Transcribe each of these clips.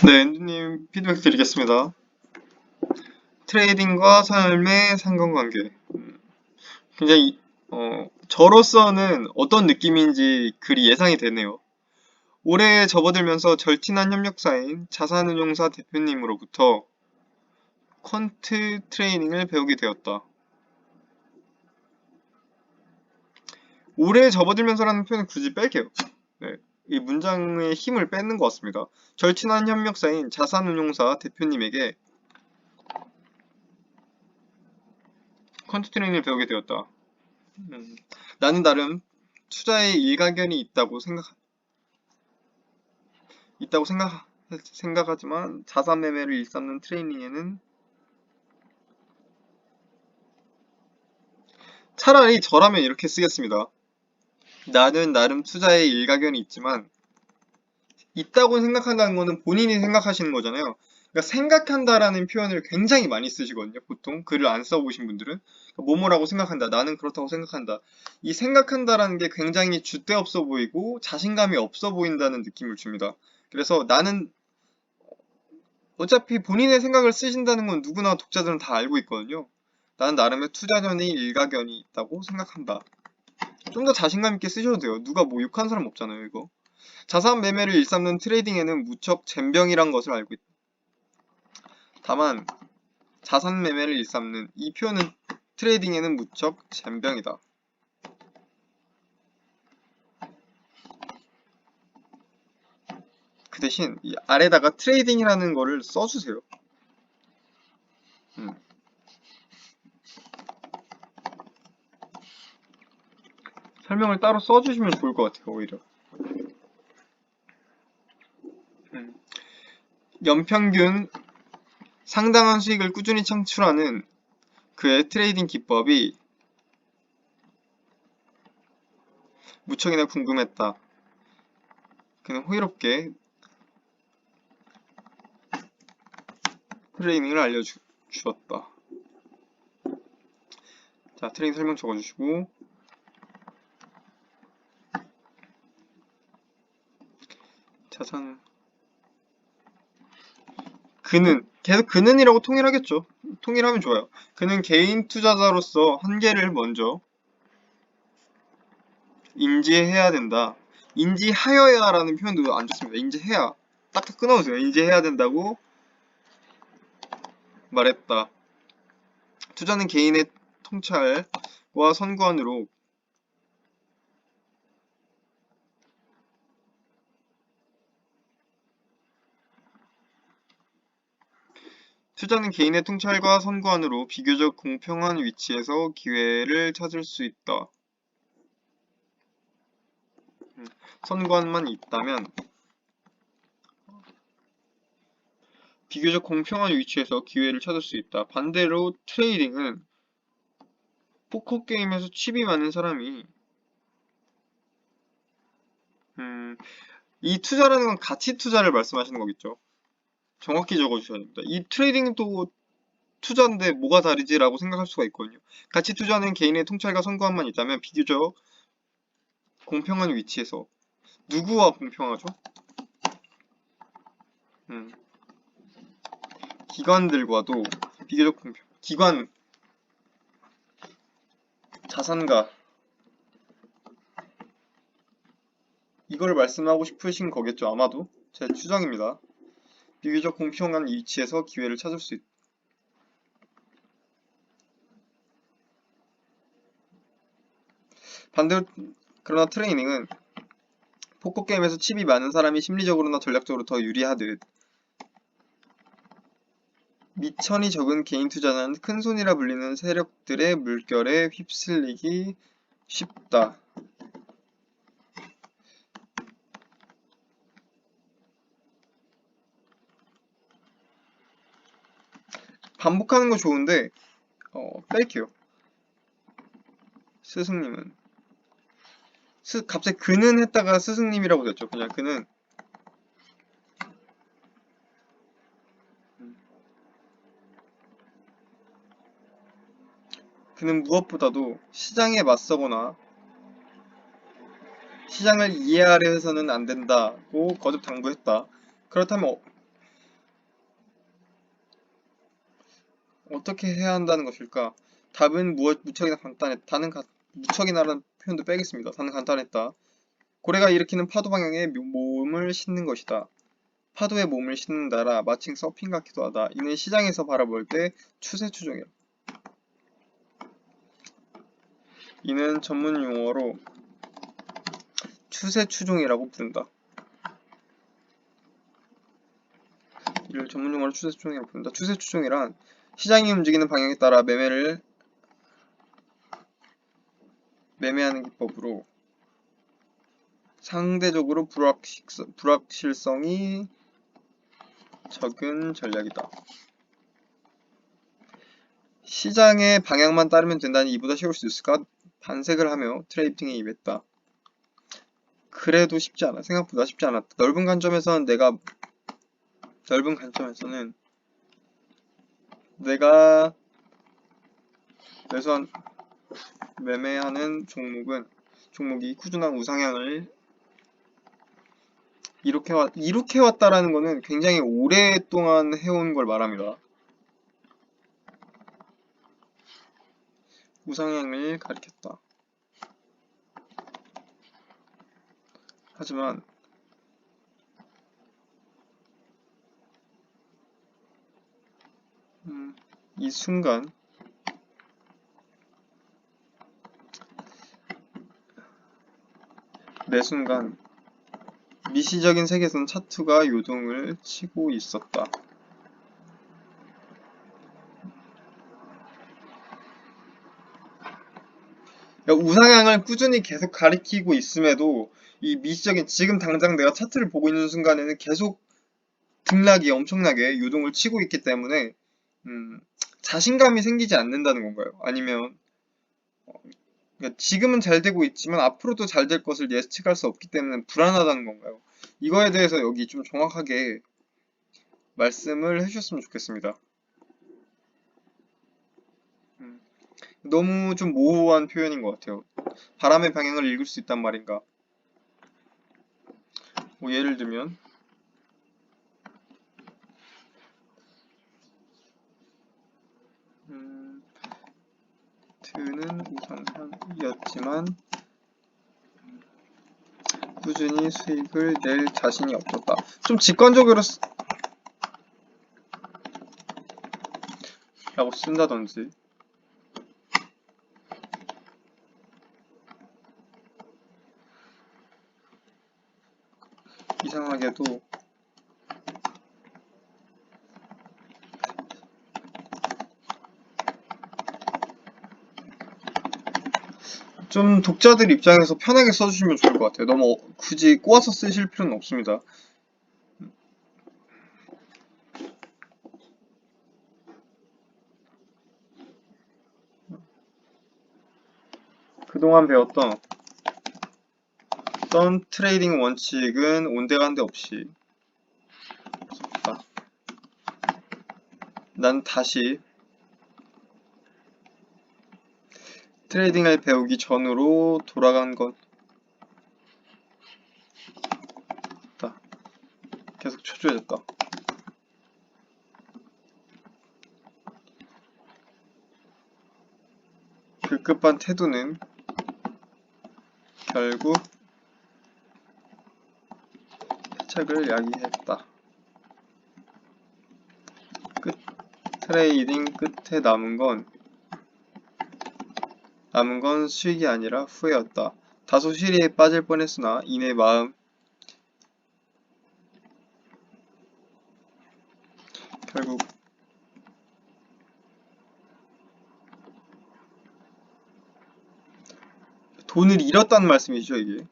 네, 앤드님 피드백 드리겠습니다. 트레이딩과 삶의 상관관계. 굉장히 저로서는 어떤 느낌인지 그리 예상이 되네요. 올해 접어들면서 절친한 협력사인 자산운용사 대표님으로부터 퀀트 트레이닝을 배우게 되었다. 올해 접어들면서라는 표현은 굳이 뺄게요. 네, 이 문장의 힘을 뺏는 것 같습니다. 절친한 협력사인 자산운용사 대표님에게 퀀트 트레이닝을 배우게 되었다. 나는 나름 투자에 일가견이 있다고 생각하지만 자산 매매를 일삼는 트레이닝에는 차라리 저라면 이렇게 쓰겠습니다. 나는 나름 투자에 일가견이 있지만 있다고 생각한다는 거는 본인이 생각하시는 거잖아요. 그러니까 생각한다라는 표현을 굉장히 많이 쓰시거든요. 보통 글을 안 써보신 분들은 뭐뭐라고 생각한다. 나는 그렇다고 생각한다. 이 생각한다라는 게 굉장히 줏대 없어 보이고 자신감이 없어 보인다는 느낌을 줍니다. 그래서 나는 어차피 본인의 생각을 쓰신다는 건 누구나 독자들은 다 알고 있거든요. 나는 나름의 투자견이 일가견이 있다고 생각한다. 좀 더 자신감 있게 쓰셔도 돼요. 누가 뭐 욕한 사람 없잖아요, 이거. 자산 매매를 일삼는 트레이딩에는 무척 젬병이란 것을 알고 있다. 다만 자산 매매를 일삼는 이 표현은 트레이딩에는 무척 젬병이다. 그 대신 이 아래다가 트레이딩이라는 거를 써주세요. 설명을 따로 써주시면 좋을 것 같아요, 오히려. 연평균 상당한 수익을 꾸준히 창출하는 그의 트레이딩 기법이 무척이나 궁금했다. 그는 호의롭게 트레이닝을 알려주었다. 자, 트레이닝 설명 적어주시고 자산 그는 계속 그는이라고 통일하겠죠. 통일하면 좋아요. 그는 개인 투자자로서 한계를 먼저 인지해야 된다. 인지하여야 라는 표현도 안 좋습니다. 인지해야. 딱딱 끊어주세요. 인지해야 된다고 말했다. 투자는 개인의 통찰과 선관으로 투자는 개인의 통찰과 선관으로 비교적 공평한 위치에서 기회를 찾을 수 있다. 선관만 있다면 비교적 공평한 위치에서 기회를 찾을 수 있다. 반대로 트레이딩은 포커게임에서 칩이 많은 사람이 이 투자라는 건 가치 투자를 말씀하시는 거겠죠. 정확히 적어주셔야 됩니다. 이 트레이딩도 투자인데 뭐가 다르지라고 생각할 수가 있거든요. 가치 투자는 개인의 통찰과 선관만 있다면 비교적 공평한 위치에서 누구와 공평하죠? 기관들과도 비교적 공평. 기관 자산가 이거를 말씀하고 싶으신 거겠죠. 아마도 제 추정입니다. 비교적 공평한 위치에서 기회를 찾을 수 있다. 반대로 그러나 트레이닝은 포커게임에서 칩이 많은 사람이 심리적으로나 전략적으로 더 유리하듯 미천이 적은 개인 투자는 큰손이라 불리는 세력들의 물결에 휩쓸리기 쉽다. 반복하는 거 좋은데 뺄게요. 스승님은 갑자기 그는 했다가 스승님이라고 됐죠. 그냥 그는 무엇보다도 시장에 맞서거나 시장을 이해하려 해서는 안 된다고 거듭 당부했다. 그렇다면 어떻게 해야 한다는 것일까? 답은 무척이나 간단했다. 무척이나라는 표현도 빼겠습니다. 다는 간단했다. 고래가 일으키는 파도 방향에 몸을 싣는 것이다. 파도에 몸을 싣는다라 마침 서핑 같기도 하다. 이는 시장에서 바라볼 때 추세추종이다. 이는 전문 용어로 추세추종이라고 부른다. 이를 전문 용어로 추세추종이라고 부른다. 추세추종이란 시장이 움직이는 방향에 따라 매매하는 기법으로 상대적으로 불확실성이 적은 전략이다. 시장의 방향만 따르면 된다니 이보다 쉬울 수 있을까? 반색을 하며 트레이딩에 임했다. 그래도 쉽지 않아. 생각보다 쉽지 않았다. 넓은 관점에서는 내가 매매하는 종목이 꾸준한 우상향을 이렇게 왔다라는 거는 굉장히 오랫동안 해온 걸 말합니다. 우상향을 가리켰다. 하지만 이 순간 매 순간 미시적인 세계에서는 차트가 요동을 치고 있었다. 우상향을 꾸준히 계속 가리키고 있음에도 이 미시적인 지금 당장 내가 차트를 보고 있는 순간에는 계속 등락이 엄청나게 요동을 치고 있기 때문에 자신감이 생기지 않는다는 건가요? 아니면 그러니까 지금은 잘 되고 있지만 앞으로도 잘 될 것을 예측할 수 없기 때문에 불안하다는 건가요? 이거에 대해서 여기 좀 정확하게 말씀을 해주셨으면 좋겠습니다. 너무 좀 모호한 표현인 것 같아요. 바람의 방향을 읽을 수 있단 말인가? 뭐 예를 들면 트는 우상향이었지만 꾸준히 수익을 낼 자신이 없었다. 좀 직관적으로 라고 쓴다든지 이상하게도 좀 독자들 입장에서 편하게 써주시면 좋을 것 같아요. 너무 굳이 꼬아서 쓰실 필요는 없습니다. 그동안 배웠던 트레이딩 원칙은 온데간데 없이 난 다시 트레이딩을 배우기 전으로 돌아간 것 같다. 계속 초조해졌다. 그 급한 태도는 결국 패착을 야기했다. 트레이딩 끝에 남은 건 수익이 아니라 후회였다. 다소 시리에 빠질 뻔했으나 이내 마음 결국 돈을 잃었다는 말씀이죠, 이게.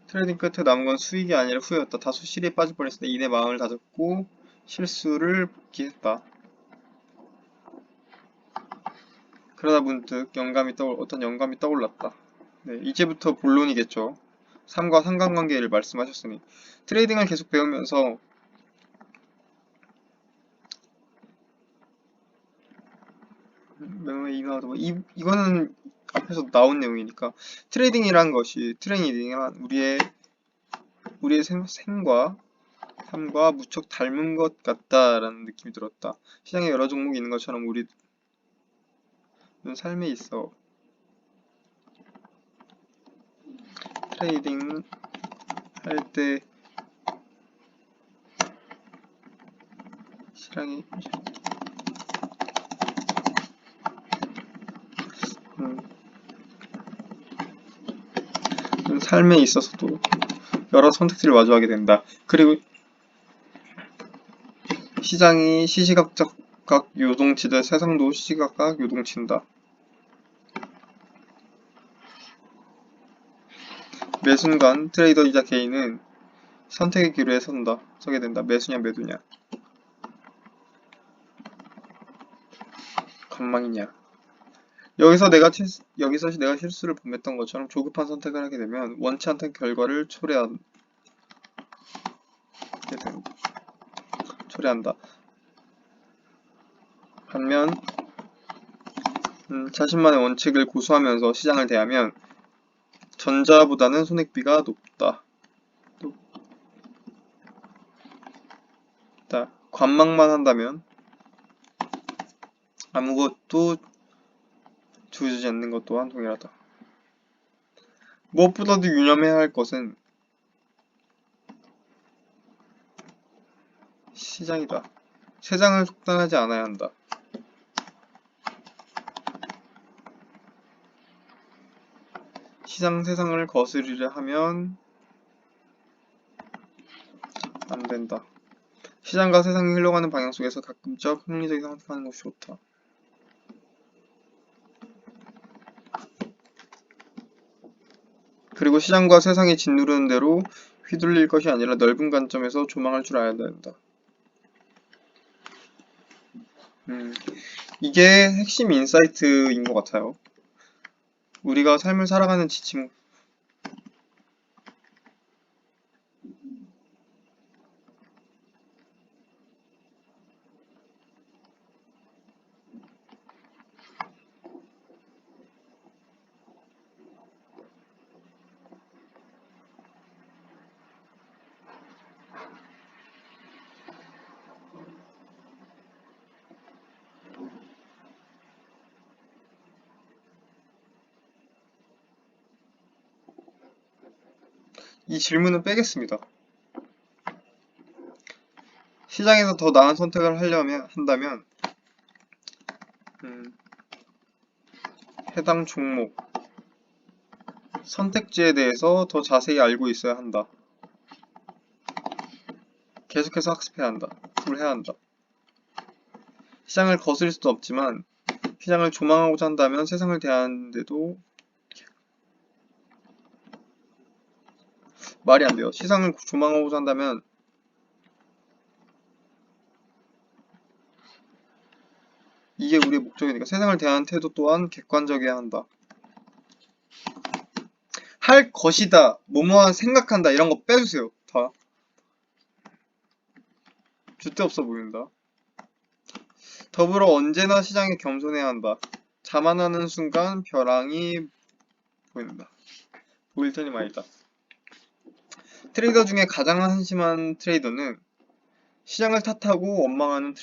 트레이딩 끝에 남은 건 수익이 아니라 후회였다. 다소 시리에 빠질 뻔했으나 이내 마음을 다잡고 실수를 복귀했다. 그러다 문득 어떤 영감이 떠올랐다. 네, 이제부터 본론이겠죠. 삶과 상관관계를 말씀하셨으니 트레이딩을 계속 배우면서 매매 인하도 이거는 앞에서 나온 내용이니까 트레이딩이란 우리의 생과 삶과 무척 닮은 것 같다라는 느낌이 들었다. 시장에 여러 종목이 있는 것처럼 우리는 삶에 있어. 트레이딩 할 때 시장이 삶에 있어서도 여러 선택지를 마주하게 된다. 그리고 시장이 시시각각 요동치듯 세상도 시시각각 요동친다. 매 순간 트레이더이자 개인은 선택의 기로에 서게 된다. 매수냐 매도냐. 건망이냐. 여기서 내가 실수를 범했던 것처럼 조급한 선택을 하게 되면 원치 않던 결과를 초래한다. 반면 자신만의 원칙을 고수하면서 시장을 대하면 전자보다는 손익비가 높다. 관망만 한다면 아무것도 주어지지 않는 것 또한 동일하다. 무엇보다도 유념해야 할 것은 시장이다. 세상을 속단하지 않아야 한다. 세상을 거스르려 하면 안 된다. 시장과 세상이 흘러가는 방향 속에서 가끔적 합리적인 선택하는 것이 좋다. 그리고 시장과 세상이 짓누르는 대로 휘둘릴 것이 아니라 넓은 관점에서 조망할 줄 알아야 된다. 이게 핵심 인사이트인 것 같아요. 우리가 삶을 살아가는 지침. 이 질문은 빼겠습니다. 시장에서 더 나은 선택을 한다면 해당 종목 선택지에 대해서 더 자세히 알고 있어야 한다. 계속해서 학습해야 한다. 공부를 해야 한다. 시장을 거스릴 수도 없지만 시장을 조망하고자 한다면 세상을 대하는데도 말이 안 돼요. 시장을 조망하고자 한다면 이게 우리의 목적이니까 세상을 대하는 태도 또한 객관적이어야 한다. 할 것이다, 뭐뭐한 생각한다 이런 거 빼주세요. 다 줏대없어 보인다. 더불어 언제나 시장에 겸손해야 한다. 자만하는 순간 벼랑이 보인다. 보일 테니 말이다. 트레이더 중에 가장 한심한 트레이더는 시장을 탓하고 원망하는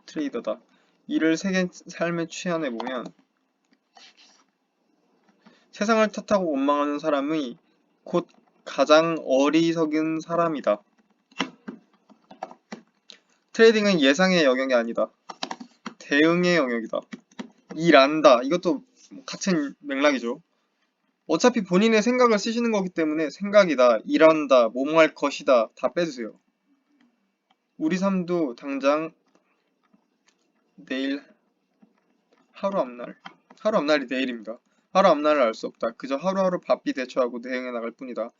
트레이더다. 이를 세계 삶의 취한해보면 세상을 탓하고 원망하는 사람이 곧 가장 어리석은 사람이다. 트레이딩은 예상의 영역이 아니다. 대응의 영역이다. 일한다. 이것도 같은 맥락이죠. 어차피 본인의 생각을 쓰시는 거기 때문에 생각이다, 일한다, 뭐뭐 할 것이다 다 빼주세요. 우리 삶도 당장 내일 하루 앞날이 내일입니다. 하루 앞날을 알 수 없다. 그저 하루하루 바삐 대처하고 대응해 나갈 뿐이다.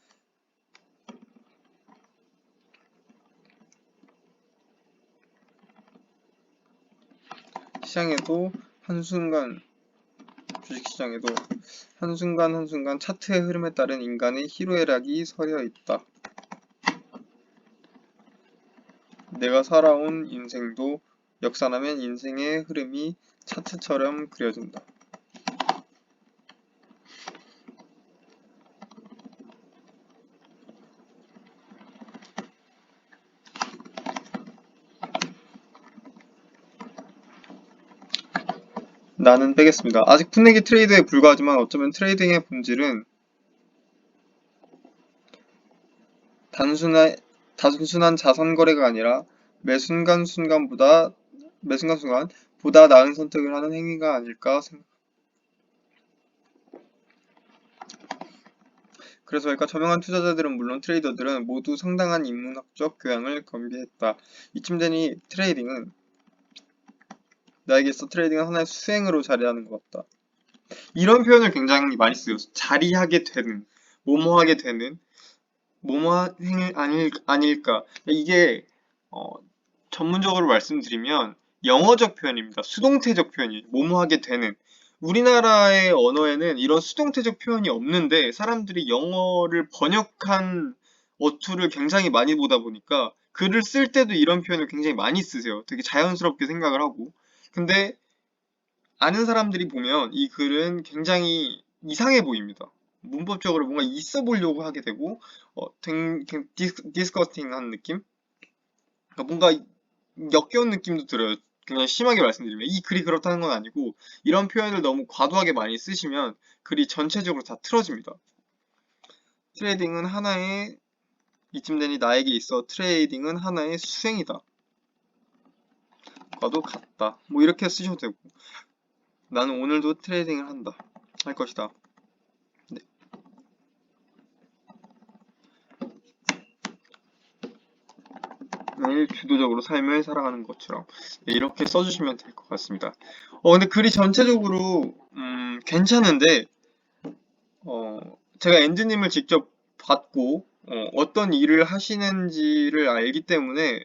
시장에도 한순간, 주식시장에도 한순간 차트의 흐름에 따른 인간의 희로애락이 서려 있다. 내가 살아온 인생도 역산하면 인생의 흐름이 차트처럼 그려진다. 나는 빼겠습니다. 아직 풋내기 트레이드에 불과하지만 어쩌면 트레이딩의 본질은 단순한 자산 거래가 아니라 매 순간순간보다 보다 나은 선택을 하는 행위가 아닐까 생각. 그래서 그러니까 저명한 투자자들은 물론 트레이더들은 모두 상당한 인문학적 교양을 겸비했다. 이쯤 되니 나에게서 트레이딩은 하나의 수행으로 자리하는 것 같다. 이런 표현을 굉장히 많이 쓰요. 자리하게 되는, 뭐뭐하게 되는, 뭐뭐 행위 아닐까. 이게 전문적으로 말씀드리면 영어적 표현입니다. 수동태적 표현이 뭐뭐하게 되는. 우리나라의 언어에는 이런 수동태적 표현이 없는데 사람들이 영어를 번역한 어투를 굉장히 많이 보다 보니까 글을 쓸 때도 이런 표현을 굉장히 많이 쓰세요. 되게 자연스럽게 생각을 하고. 근데 아는 사람들이 보면 이 글은 굉장히 이상해 보입니다. 문법적으로 뭔가 있어 보려고 하게 되고 디스커스팅한 느낌? 그러니까 뭔가 역겨운 느낌도 들어요. 그냥 심하게 말씀드리면 이 글이 그렇다는 건 아니고 이런 표현을 너무 과도하게 많이 쓰시면 글이 전체적으로 다 틀어집니다. 트레이딩은 하나의 이쯤 되니 나에게 있어 트레이딩은 하나의 수행이다. 과도 같다. 뭐 이렇게 쓰셔도 되고 나는 오늘도 트레이딩을 할 것이다. 네. 매일 주도적으로 삶을 살아가는 것처럼 네, 이렇게 써주시면 될 것 같습니다. 근데 글이 전체적으로 괜찮은데 제가 엔드님을 직접 봤고 어떤 일을 하시는지를 알기 때문에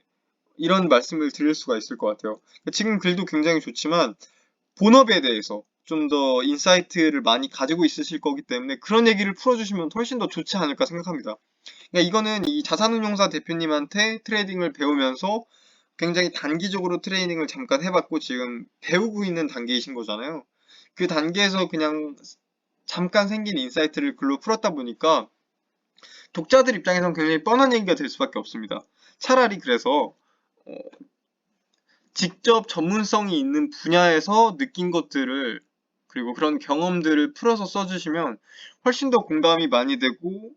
이런 말씀을 드릴 수가 있을 것 같아요. 지금 글도 굉장히 좋지만 본업에 대해서 좀 더 인사이트를 많이 가지고 있으실 거기 때문에 그런 얘기를 풀어주시면 훨씬 더 좋지 않을까 생각합니다. 그러니까 이거는 이 자산운용사 대표님한테 트레이딩을 배우면서 굉장히 단기적으로 트레이닝을 잠깐 해봤고 지금 배우고 있는 단계이신 거잖아요. 그 단계에서 그냥 잠깐 생긴 인사이트를 글로 풀었다 보니까 독자들 입장에선 굉장히 뻔한 얘기가 될 수밖에 없습니다. 차라리 그래서 어, 직접 전문성이 있는 분야에서 느낀 것들을 그리고 그런 경험들을 풀어서 써주시면 훨씬 더 공감이 많이 되고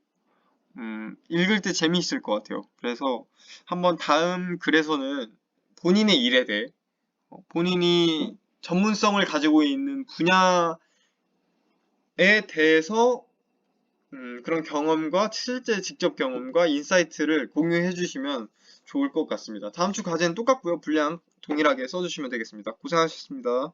읽을 때 재미있을 것 같아요. 그래서 한번 다음 글에서는 본인의 일에 대해 본인이 전문성을 가지고 있는 분야에 대해서 그런 경험과 실제 직접 경험과 인사이트를 공유해 주시면 좋을 것 같습니다. 다음 주 과제는 똑같고요. 분량 동일하게 써주시면 되겠습니다. 고생하셨습니다.